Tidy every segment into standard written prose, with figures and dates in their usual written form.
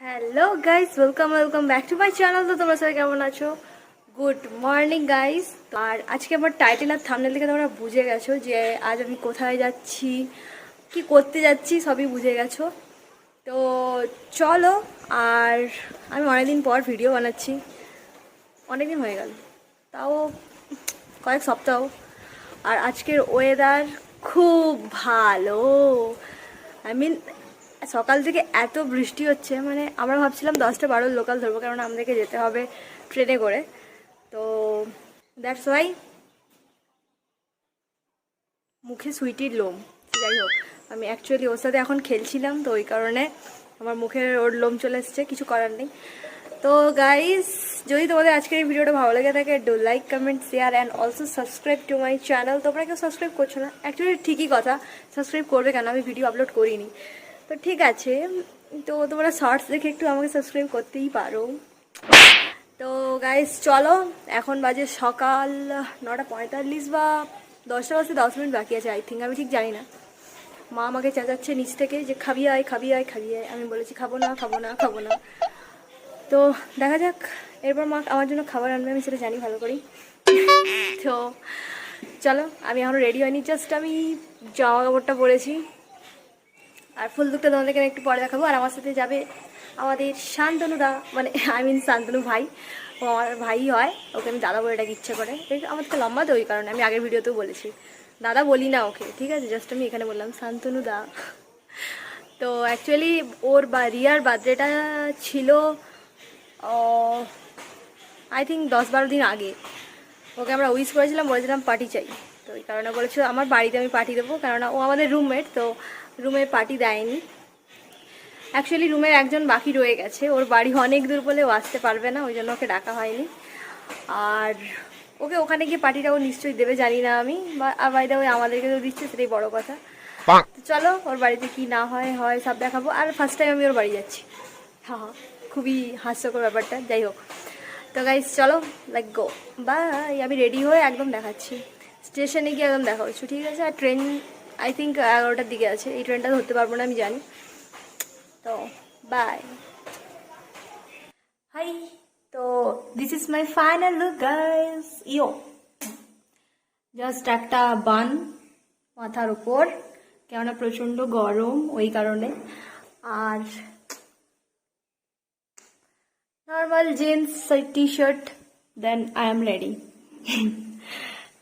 Hello guys, welcome back to my channel. তো তোমরা সবাই কেমন আছো? Good morning guys. আর আজকে আমার টাইটেল আর থাম্বনেল থেকে তোমরা বুঝে গেছো যে আজ আমি কোথায় যাচ্ছি, কি করতে যাচ্ছি, সবই বুঝে গেছো। তো চলো। আর আমি অনেকদিন পর ভিডিও বানাচ্ছি, অনেকদিন হয়ে গেল, তাও কয়েক সপ্তাহ। আর আজকের ওয়েদার খুব ভালো। আই মিন সকাল থেকে এত বৃষ্টি হচ্ছে, মানে আমরা ভাবছিলাম 10টা-12 লোকাল ধরবো, কারণ আমাদেরকে যেতে হবে ট্রেনে করে। তো দ্যাটস ওয়াই মুখে সুইটির লোম। যাই হোক, আমি অ্যাকচুয়ালি ওর সাথে এখন খেলছিলাম, তো ওই কারণে আমার মুখে ওর লোম চলে এসছে, কিছু করার নেই। তো গাইস, যদি তোমাদের আজকের এই ভিডিওটা ভালো লেগে থাকে, do like, comment, share and also subscribe to my channel. তোমরা কেউ সাবস্ক্রাইব করছো না, অ্যাকচুয়ালি ঠিকই কথা, সাবস্ক্রাইব করবে কেন, আমি ভিডিও আপলোড করিনি। তো ঠিক আছে, তো তোমরা শর্টস দেখে একটু আমাকে সাবস্ক্রাইব করতেই পারো। তো গাইস চলো, এখন বাজে সকাল 9:45 বা 10টা বাজতে 10 মিনিট বাকি আছে আই থিঙ্ক, আমি ঠিক জানি না। মা আমাকে চেঁচাচ্ছে নিচ থেকে যে খাবি আয় খাবি আয় খাবি আয়। আমি বলেছি খাবো না খাবো না খাবো না। তো দেখা যাক, এরপর মা আমার জন্য খাবার আনবে, আমি সেটা জানি ভালো করেই। তো চলো, আমি এখনও রেডি হয়নি, জাস্ট আমি জামা কাপড়টা পরেছি। আর ফুল দুঃখটা তোমাদেরকে একটু পরে দেখাবো। আর আমার সাথে যাবে আমাদের শান্তনুদা, মানে আই মিন শান্তনু ভাই। ও আমার ভাই হয়, ওকে আমি দাদা বলে ডাকি ইচ্ছে করে। আমার তো লম্বা, তো ওই কারণে আমি আগের ভিডিওতেও বলেছি দাদা বলি না ওকে, ঠিক আছে, জাস্ট আমি এখানে বললাম শান্তনুদা। তো অ্যাকচুয়ালি ওর রিয়ার বার্থডেটা ছিল আই থিঙ্ক 10-12 দিন আগে। ওকে আমরা উইশ করেছিলাম, বলেছিলাম পার্টি চাই। তো ওই কারণে বলেছিল আমার বাড়িতে আমি পার্টি দেবো, কেননা ও আমাদের রুমমেট, তো রুমে পার্টি দেয়নি। অ্যাকচুয়ালি রুমের একজন বাকি রয়ে গেছে, ওর বাড়ি অনেক দূর বলে ও আসতে পারবে না, ওই জন্য ওকে ডাকা হয়নি। আর ওকে ওখানে গিয়ে পার্টিটা ও নিশ্চয়ই দেবে, জানি না আমি, বা বাইরে ওই আমাদেরকে তো দিচ্ছে, সেটাই বড় কথা। তো চলো, ওর বাড়িতে কি না হয় হয় সব দেখাবো। আর ফার্স্ট টাইম আমি ওর বাড়ি যাচ্ছি, হ্যাঁ, খুবই হাস্যকর ব্যাপারটা। যাই হোক, তো গাইস চলো, লাইক গো বাই। আমি রেডি হয়ে একদম দেখাচ্ছি, স্টেশনে গিয়ে একদম দেখা হচ্ছে, ঠিক আছে। আর ট্রেন আই থিঙ্ক 11টার দিকে আছে, এই ট্রেনটা ধরতে পারবো না আমি জানি। তো বাই, হাই। তো this is my final look guys. Yo, just একটা বান মাথার উপর, কেননা প্রচণ্ড গরম ওই কারণে। আর normal jeans T shirt, then I am ready.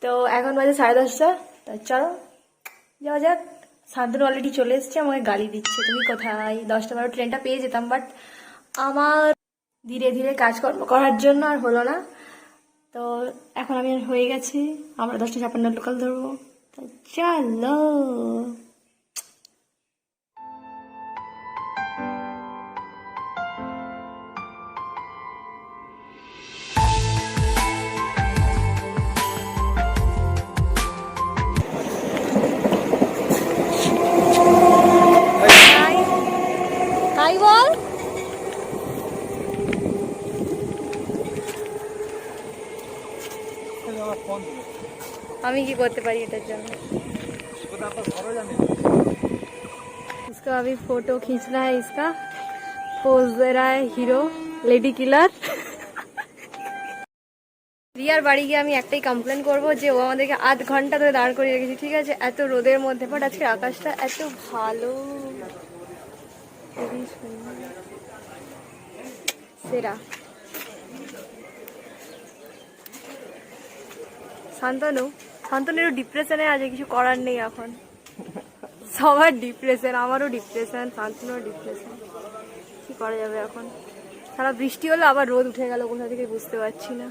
তো এখন বাজে 10:30। তো চলো যাওয়া যাক। শান্তনু অলরেডি চলে এসছে, আমাকে গালি দিচ্ছে তুমি কোথায়, 10টা-12 ট্রেনটা পেয়ে যেতাম, বাট আমার ধীরে ধীরে কাজকর্ম করার জন্য আর হলো না। তো এখন আমি হয়ে গেছি, আমরা 10টা-56 লোকাল ধরবো। তো চলো। হাই বল। আমি কি করতে পারি এটার জন্য? इसका अभी फोटो खींचना है, इसका पोज दे रहा है हीरो लेडी किलर। রিয়ার বাড়ি গিয়ে আমি একটাই কমপ্লেন করবো যে ও আমাদেরকে আধ ঘন্টা ধরে দাঁড় করিয়ে রেখেছি, ঠিক আছে, এত রোদের মধ্যে। বাট আজকে আকাশটা এত ভালো, খুবই সুন্দর, সেরা। শান্তনুরও ডিপ্রেশনে আছে, কিছু করার নেই এখন, সবার ডিপ্রেশন, আমারও ডিপ্রেশন, শান্তনুরও ডিপ্রেশন, কি করা যাবে এখন। সারা বৃষ্টি হলো, আবার রোদ উঠে গেল কোথা থেকে বুঝতে পারছি না।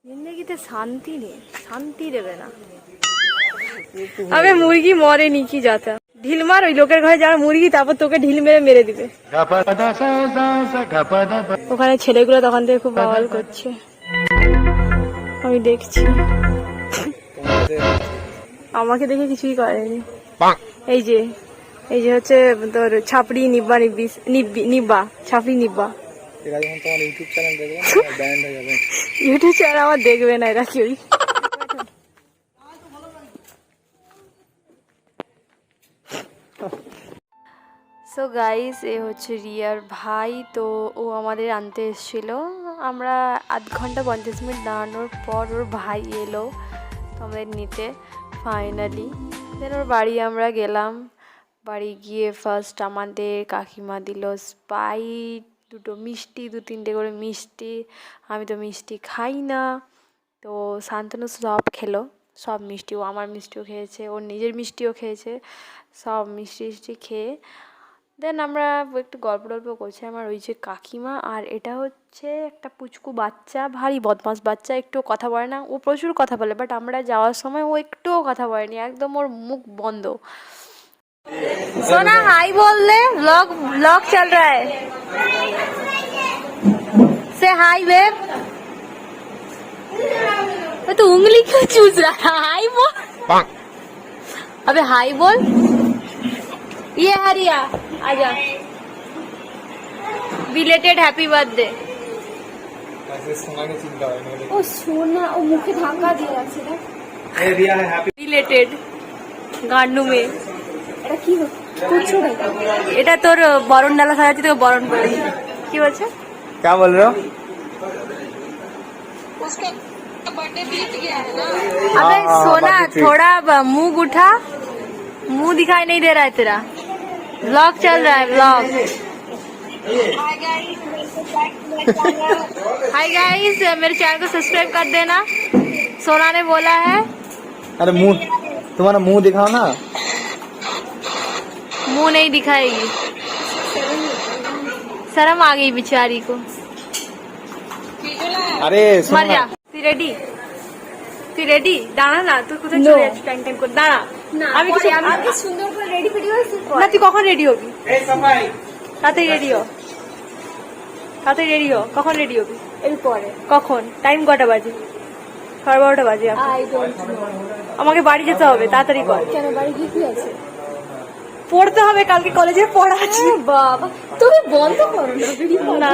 জিন্দগিতে শান্তি নেই, শান্তি দেবে না। আবে মুরগি মরেনি, কি যাতা ঢিল মার ওই লোকের ঘরে যারা মুরগি, তারপর তোকে ঢিল মেরে মেরে দিবে। ওখানে ছেলেগুলো তখন থেকে খুব বাওয়াল করছে, আমি দেখছি। আমাকে দেখে কিছুই করেনি। এই যে হচ্ছে তোর ছাপড়ি নিব্বা নিব্বা ছাপড়ি নিব্বা। ইউটিউব চ্যানেল আমার দেখবে না এরা কেউই। সো গাইস, এ হচ্ছে রিয়ার ভাই। তো ও আমাদের আনতে এসেছিল। আমরা আধ ঘন্টা 50 মিনিট দাঁড়ানোর পর ওর ভাই এলো তো আমাদের নিতে ফাইনালি। দেন ওর বাড়ি আমরা গেলাম। বাড়ি গিয়ে ফার্স্ট আমাদের কাকিমা দিল স্প্রাইট, দুটো মিষ্টি, 2-3টে করে মিষ্টি। আমি তো মিষ্টি খাই না, তো শান্তনু সব খেলো, সব মিষ্টি। ও আমার মিষ্টিও খেয়েছে, ওর নিজের মিষ্টিও খেয়েছে, সব মিষ্টি খেয়ে দেন আমরা একটু গল্প টল্প করছি। আমার ওই যে কাকিমা, আর এটা হচ্ছে একটা পুচকু বাচ্চা, ভারী বদমাস বাচ্চা, একটু কথা বলে না। ও প্রচুর কথা বলে, বাট আমরা যাওয়ার সময় ও একটুও কথা বলেনি, একদম ওর মুখ বন্ধ। सोना हाई बोल दे, व्लॉग व्लॉग चल रहा है। से हाई बेब। तो उंगली क्यों चूस रहा है? हाई बोल। अबे हाई बोल। ये हरिया आजा। Belated happy birthday. ओ सोना, ओ मुखे ধাক্কা দিয়ে আছে না। এই রিয়া হ্যাপি বিলেটেড গান্ডু মে। এটা কি করছো না? এটা তোর বরণ ডালা সাজাচ্ছি, তোকে বরণ করে। কি বলছে? क्या बोल रहे हो? उसका बर्थडे बीत गया है ना। अबे सोना, थोड़ा मुंह उठा, मुंह दिखाई नहीं दे रहा है तेरा। व्लॉग चल रहा है, व्लॉग। हाय गाइस, मेरे चैनल को सब्सक्राइब कर देना, सोना ने बोला है। अरे मुंह, तुम्हारा मुंह दिखाओ ना। मुंह नहीं दिखाएगी, शर्म आ गई बेचारी को। अरे मर जा। তুই রেডি? তুই রেডি? দাঁড়া না, তুই কোথায় চলে যাচ্ছিস? টাইম টাইম করে দাঁড়া। আমি কিছু আমি সুন্দর করে রেডি ফেডি হইছি না। তুই কখন রেডি হবি? এই সবাই তাড়াতাড়ি রেডি হ, তাড়াতাড়ি রেডি হ। কখন রেডি হবি? এর পরে। কখন? টাইম কটা বাজে? 12:30 বাজে। আমাকে বাড়ি যেতে হবে, তাড়াতাড়ি কর। কেন বাড়ি গিয়ে কি আছে? পড়তে হবে, কালকে কলেজে পড়া আছে। বাবা তুমি বন্ধ করো না।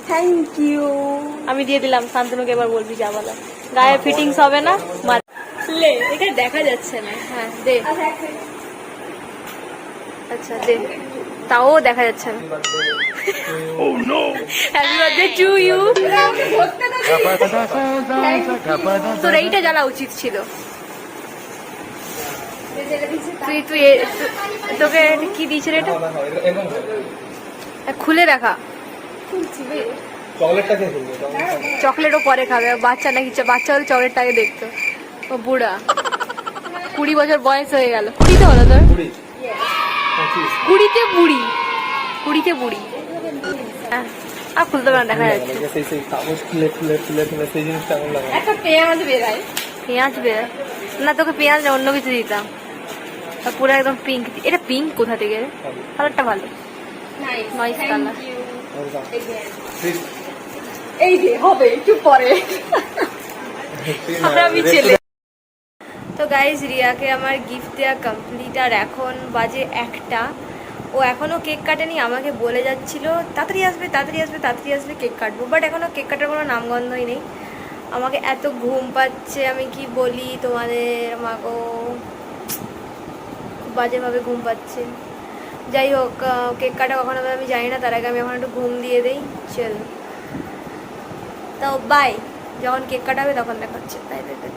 Thank you. আমি দিয়ে দিলাম। শান্তনুকে এবার বলবি যা বলা। গায়ে ফিটিংস হবে না, মার লে। এখানে দেখা যাচ্ছে না। হ্যাঁ দে। আচ্ছা দে, তাও দেখা যাচ্ছে না। Happy birthday to you. তোর এইটা জ্বালা উচিত ছিল। তুই তুই তোকে কি দিয়েছে এটা? খুলে দেখা। চকলেটও পরে খাবে, বাচ্চা নাকি? বাচ্চা হলে চকলেটটাকে দেখতো। ও বুড়া, 20 বছর বয়স হয়ে গেল। 20তে হলো তোর? 20তে বুড়ি, 20তে বুড়ি। হ্যাঁ, আর খুলতে পারে না, দেখা যাচ্ছে। একটা পেঁয়াজ বেরায়। পেঁয়াজ বেরায় না, তোকে পেঁয়াজ অন্য কিছু দিতাম। পুরো একদম পিঙ্ক। এটা পিঙ্ক কোথা থেকে? কালারটা ভালো, নাইস কালার। এই যে হবে একটু পরে। আমি ছেলে। তো গাইজ, রিয়াকে আমার গিফট দেওয়া কমপ্লিট। আর এখন বাজে 1টা। ও এখনো কেক কাটেনি। আমাকে বলে যাচ্ছিল তাড়াতাড়ি আসবে, তাড়াতাড়ি আসবে, তাড়াতাড়ি আসবে, কেক কাটবো। বাট এখনো কেক কাটার কোনো নামগন্ধই নেই। আমাকে এত ঘুম পাচ্ছে, আমি কি বলি তোমাদের। আমাকে খুব বাজেভাবে ঘুম পাচ্ছে। যাই হোক, কেক কাটা কখন হবে আমি জানি না, তার আগে আমি এখন একটু ঘুম দিয়ে দিই। চল তো বাই, যখন কেক কাটা হবে তখন দেখাচ্ছে। Bye bye bye.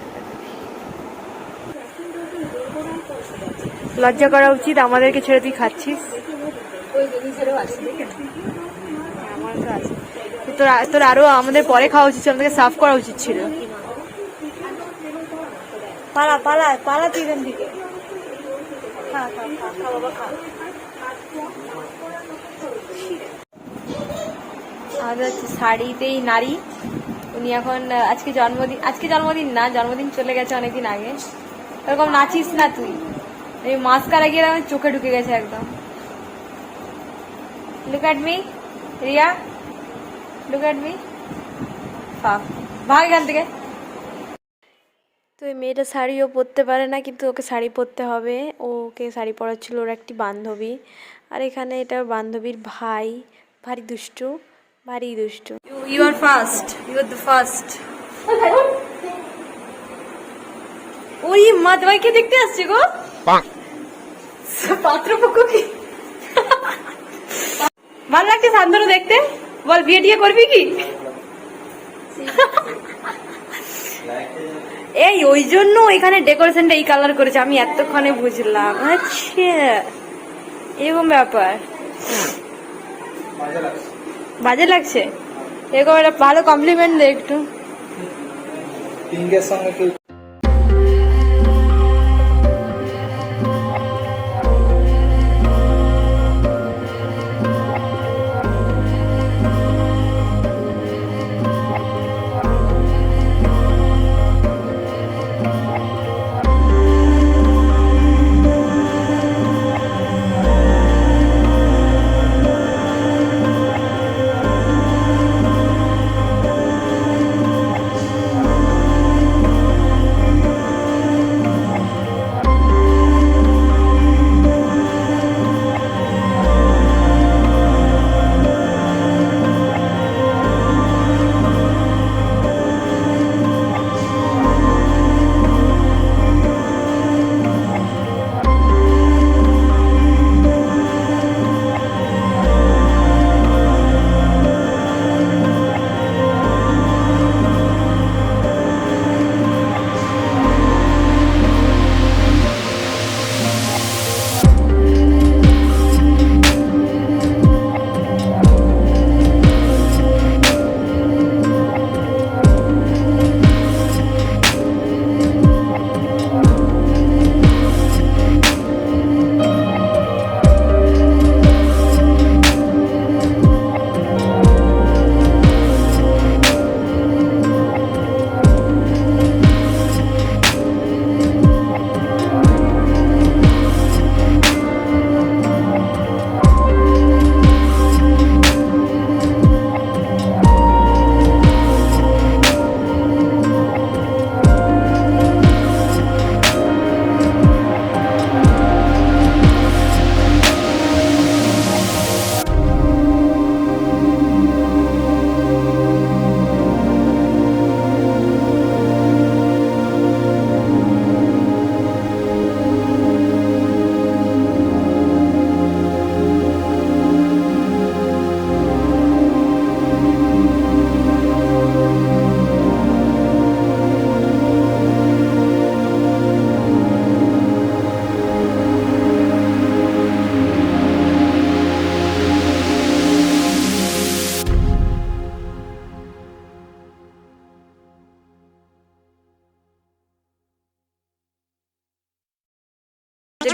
লজ্জা করা উচিত, আমাদেরকে ছেড়ে তুই খাচ্ছিস। তোর আরো আমাদের পরে খাওয়া উচিত ছিল, আমাদেরকে সার্ভ করা উচিত ছিল। পালা পালা পালা তুই এখান থেকে। খা খা খা খা বাবা খা। আমাদের হচ্ছে শাড়িতেই নারী। উনি এখন আজকে জন্মদিন না, জন্মদিন চলে গেছে অনেকদিন আগে। এরকম নাচিস না তুই। এই মাস্কারা গিয়ে আমার চোখে ঢুকে গেছে একদম। Look at me Riya, look at me. ভাগ এখান থেকে। তো এই মেয়েটা শাড়িও পরতে পারে না, কিন্তু ওকে শাড়ি পরতে হবে। ওকে শাড়ি পরাচ্ছিল ওর একটি বান্ধবী। আর এখানে এটা বান্ধবীর ভাই, ভারী দুষ্টু, ভারী দুষ্টু। You are first, you are the first. ওই মা, তোমায় কে দেখতে আসছে গো? পাত্রপক্ষ কি ভালো লাগছে শান্তনু দেখতে? বল বিয়ে টিয়ে করবি কি? এই ওই জন্য এখানে ডেকোরেশনটা এই কালার করেছে, আমি এতক্ষণে বুঝলাম। আচ্ছা এরকম ব্যাপার, বাজে লাগছে। এরকম একটা ভালো কমপ্লিমেন্ট দে একটু। পিঙ্কের সঙ্গে কি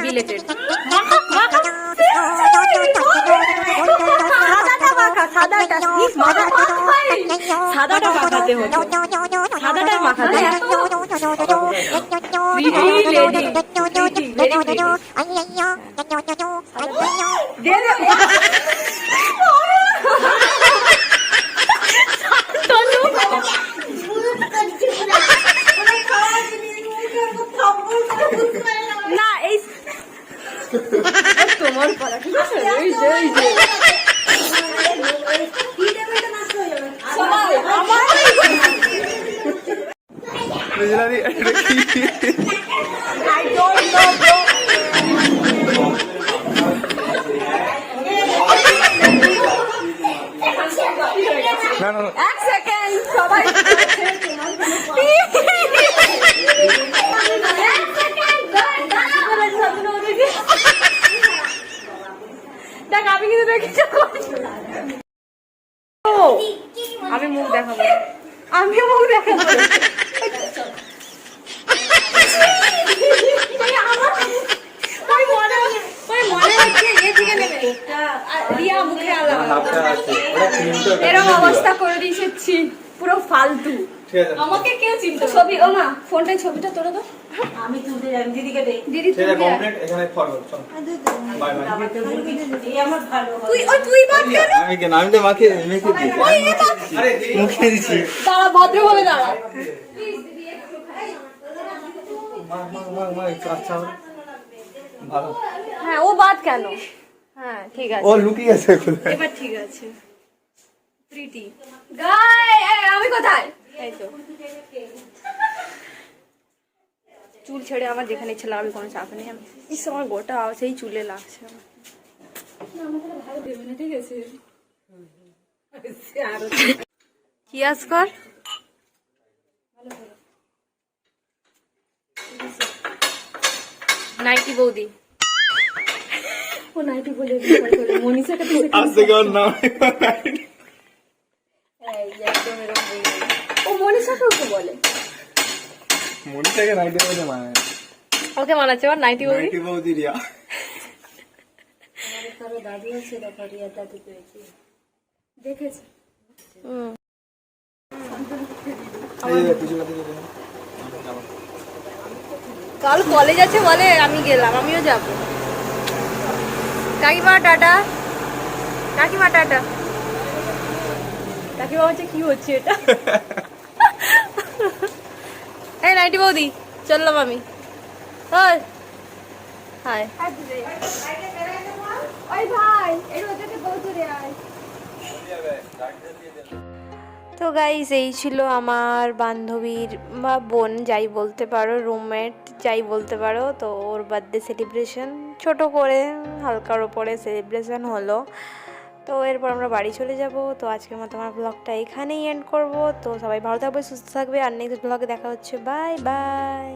রিলেটেড সাদাটা মাখাতে হতো, সাদাটা মাখাতে না। এই তোমার পালা ঠিক আছে, এই যে এই যে এক সেকেন্ড সবাই দেখ আমি কিন্তু দেখেছি। আমি মুখ দেখাবো, আমিও মুখ দেখাবো। এরকম অবস্থা করে দিয়েছি পুরো ফালতু। আমাকে কেউ চিন্তা ছবি ও মা ফোনটায় ছবিটা তোলে দাও, আমি তুলতে জানি। দিদিকে দে, দিদি তুই কমপ্লিট এখানে ফরওয়ার্ড চল বাই বাই। এই আমার ভালো তুই ওই তুই বাদ কেন? আমি কেন আমি তো মাকে মেখে দিয়েছি। আরে মুখে দিছি। দাঁড়া ভদ্রভাবে দাঁড়া প্লিজ দিদি একটু মা একটু আচ্ছা ভালো। হ্যাঁ ও বাদ কেন? হ্যাঁ ঠিক আছে, ও লুকিয়ে আছে কোথায়? এবার ঠিক আছে। প্রীতি গাই আমি কোথায়? এই তো চুল ছেড়ে আমার যেখানে ইচ্ছে লাগাবে, কোনো চাপ নেই। আমি আমার গোটা সেই চুলে লাগছে আমার। চিয়াস কর। নাইটি বৌদি, ও নাইটি বলে মনীষাটা আজকে কার নাম ও মনীষাকেও তো বলে। মনিটাকে নাইটি বলতে মানে ওকে মানাচ্ছে আমার নাইটি বৌদি। নাইটি বৌদি রিয়া। দেখেছি। কাল কলেজ আছে বলে, আমি গেলাম, আমিও যাব। কাকিমা টাটা, কাকিমা টাটা। কাকিমা হচ্ছে কি হচ্ছে এটা? এই নাইটি বৌদি চললাম আমি। হাই তো গাইস, এই ছিল আমার বান্ধবীর বা বোন যাই বলতে পারো, রুমমেট যাই বলতে পারো। তো ওর বার্থডে সেলিব্রেশন ছোট করে হালকার ওপরে সেলিব্রেশন হলো। তো এরপর আমরা বাড়ি চলে যাব। তো আজকের মতো আমার ব্লগটা এখানেই এন্ড করব। তো সবাই ভালো থাকবে, সুস্থ থাকবে, আর নেক্সট ব্লগে দেখা হচ্ছে। Bye bye.